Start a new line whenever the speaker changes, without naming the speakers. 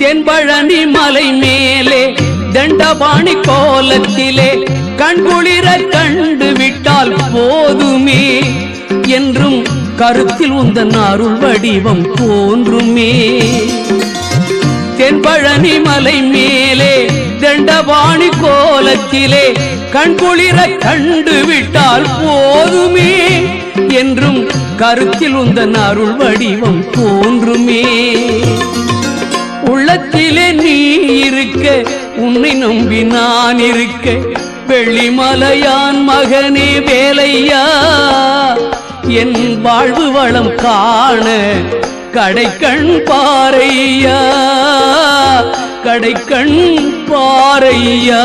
தென்பழனி மலை மேலே தண்டபாணி கோலத்திலே கண்குளிர கண்டு விட்டால் போதுமே என்றும் கருத்தில் உந்தன் அருள் வடிவம் தோன்றுமே. தென்பழனி மலை மேலே தண்டபாணி கோலத்திலே கண்குளிர கண்டு விட்டால் போதுமே என்றும் கருத்தில் உந்தன் அருள் வடிவம் தோன்றுமே. உள்ளத்திலே நீ இருக்க உன்னை நம்பி நான் இருக்க வெள்ளிமலையான் மகனே வேலையா என் வாழ்வு வளம் காண கடைக்கண் பாரையா கடைக்கண் பாரையா.